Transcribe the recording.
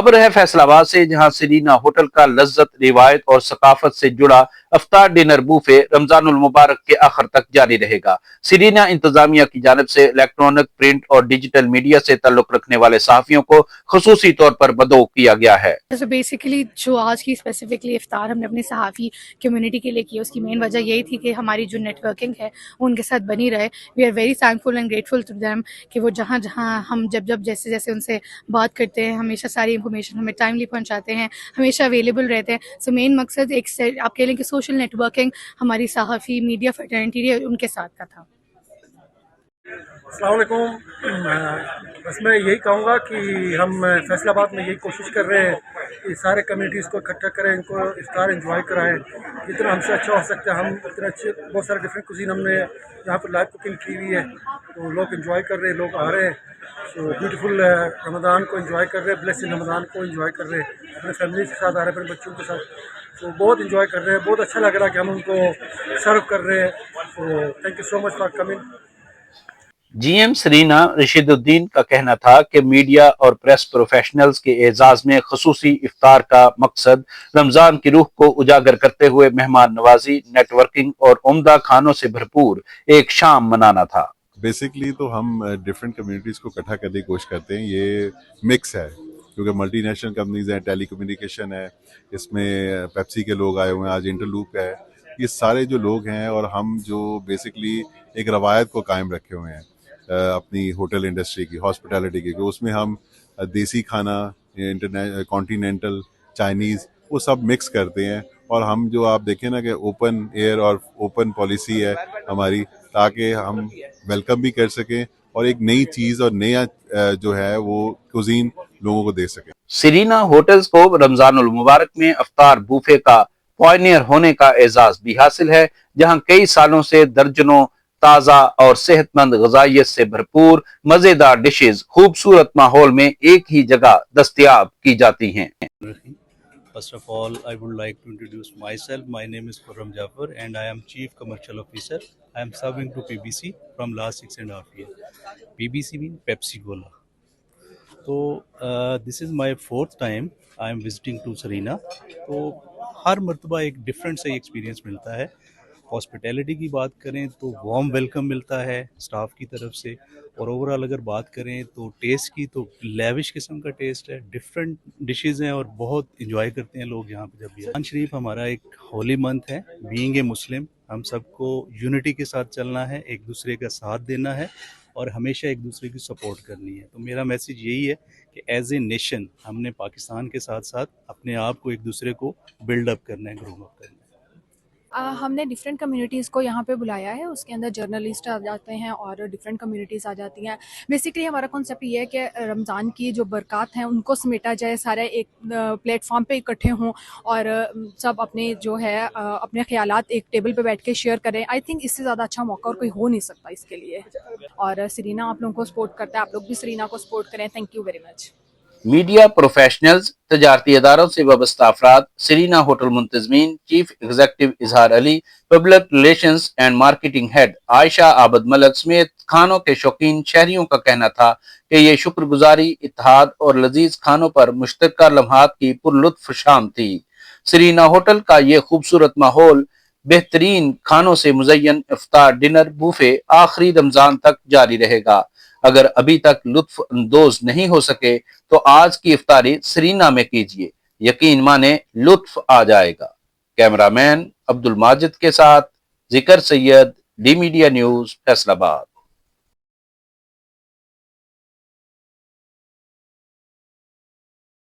खबर है फैसलाबाद से, जहां सरीना होटल का लज्जत, रिवायत और सकाफत से जुड़ा अफ्तार डिनर बूफे रमजानुल मुबारक के आखिर तक जारी रहेगा। सरीना इंतजामिया की जानिब से इलेक्ट्रॉनिक, प्रिंट और डिजिटल मीडिया से ताल्लुक रखने वाले सहाफियों को खुसूसी तौर पर मदऊ किया गया है। तो बेसिकली जो आज की स्पेसिफिकली इफ्तार हमने अपनी सहाफ़ी कम्युनिटी के लिए की, उसकी मेन वजह यही थी कि हमारी जो नेटवर्किंग है वो उनके साथ बनी रहे। We are very thankful and grateful to them कि वो जहाँ जहाँ हम जब जैसे जैसे उनसे बात करते हैं, हमेशा सारी इन्फॉर्मेशन हमें टाइमली पहुँचाते हैं, हमेशा अवेलेबल रहते हैं। सो मेन मकसद एक आप कह लें कि सोशल नेटवर्किंग हमारी सहाफ़ी मीडिया फ्रेटर्निटी उनके साथ का था। अस्सलाम वालेकुम। बस मैं यही कहूँगा कि हम फैसलाबाद में यही कोशिश कर रहे हैं कि सारे कम्युनिटीज़ को इकट्ठा करें, इनको इफ्तार एंजॉय कराएं। जितना हमसे अच्छा हो सकता है, हम इतने अच्छे बहुत सारे डिफरेंट कुजीन हमने यहाँ पर लाइव कुकिंग की हुई है, तो लोग एंजॉय कर रहे हैं, लोग आ रहे हैं। सो ब्यूटीफुल रमज़ान को एंजॉय कर रहे हैं, ब्लेसिंग रमज़ान को एंजॉय कर रहे हैं, अपने फैमिली के साथ आ रहे हैं, अपने बच्चों के साथ। तो बहुत एंजॉय कर रहे हैं, बहुत अच्छा लग रहा है कि हम उनको सर्व कर रहे हैं। तो thank you so much for coming. GM Sarina Rashiduddin का कहना था कि मीडिया और प्रेस प्रोफेशनल्स के एजाज में खसूसी इफ्तार का मकसद रमजान की रूह को उजागर करते हुए मेहमान नवाजी, नेटवर्किंग और उम्दा खानों से भरपूर एक शाम मनाना था। बेसिकली तो हम डिफरेंट कम्युनिटीज़ को इकट्ठा करने की कोशिश करते हैं। ये मिक्स है क्योंकि मल्टी नेशनल कंपनीज हैं, टेली कम्युनिकेशन है, इसमें पेप्सी के लोग आए हुए हैं, आज इंटरलूप है। ये सारे जो लोग हैं और हम जो बेसिकली एक रवायत को कायम रखे हुए हैं अपनी होटल इंडस्ट्री की, हॉस्पिटैलिटी की, उसमें हम देसी खाना, कॉन्टिनेंटल, चाइनीज़, वो सब मिक्स करते हैं। और हम जो आप देखें ना कि ओपन एयर और ओपन पॉलिसी है हमारी, ताकि हम वेलकम भी कर सकें और एक नई चीज़ और नया जो है वो कुजीन लोगों को दे सकें। सरीना होटल्स को रमजानुल मुबारक में अफ्तार बूफे का पॉयनियर होने का एजाज भी हासिल है, जहां कई सालों से दर्जनों ताज़ा और सेहतमंद ग़िज़ाइयत से भरपूर मज़ेदार डिशेज खूबसूरत माहौल में एक ही जगह दस्तयाब की जाती हैं। First of all, I would like to introduce myself. My name is Khurram Jafar and I am Chief Commercial Officer. I am serving to PBC from last 6.5 years. PBC means Pepsi Cola. So this is my fourth time I am visiting to Sarina. तो हर मरतबा एक different सा experience मिलता है। Hospitality की बात करें तो वार्म वेलकम मिलता है स्टाफ की तरफ से, और ओवरऑल अगर बात करें तो टेस्ट की तो लेविश किस्म का टेस्ट है, डिफरेंट डिशेज़ हैं और बहुत इंजॉय करते हैं लोग यहाँ पे जब भी। रमज़ान शरीफ हमारा एक होली मंथ है, बीइंग ए मुस्लिम हम सबको यूनिटी के साथ चलना है, एक दूसरे का साथ देना है और हमेशा एक दूसरे की सपोर्ट करनी है। तो मेरा मैसेज यही है कि एज ए नेशन हमने पाकिस्तान के साथ साथ अपने आप को एक दूसरे को बिल्डअप करना है, ग्रो अप करना है। हमने डिफरेंट कम्युनिटीज़ को यहाँ पे बुलाया है, उसके अंदर जर्नलिस्ट आ जाते हैं और डिफरेंट कम्युनिटीज़ आ जाती हैं। बेसिकली हमारा कॉन्सेप्ट ये है कि रमज़ान की जो बरक़ात हैं उनको समेटा जाए, सारे एक प्लेटफॉर्म पे इकट्ठे हों और सब अपने जो है अपने ख़यालात एक टेबल पे बैठ के शेयर करें। आई थिंक इससे ज़्यादा अच्छा मौका और कोई हो नहीं सकता इसके लिए। और सरीना आप लोगों को सपोर्ट करता है, आप लोग भी सरीना को सपोर्ट करें। Thank you very much. Media professionals, तजारती अदारों से वाबस्ता अफराद, सरीना होटल मुंतजमीन, chief executive Izhar Ali, public relations and marketing head Ayesha Abad Malik समेत खानों के शौकीन शहरियों का कहना था कि ये शुक्रगुजारी, इत्तेहाद और लजीज खानों पर मुश्तरका लम्हात की पुरलुत्फ शाम थी। सरीना होटल का ये खूबसूरत माहौल, बेहतरीन खानों से मुज़य्यन इफ्तार डिनर बूफे आखिरी रमजान तक जारी रहेगा। अगर अभी तक लुत्फ अंदोज नहीं हो सके तो आज की इफ्तारी सरीना में कीजिए, यकीन माने लुत्फ आ जाएगा। कैमरामैन अब्दुल माजिद के साथ जिकर Syed, D media news, Faisalabad.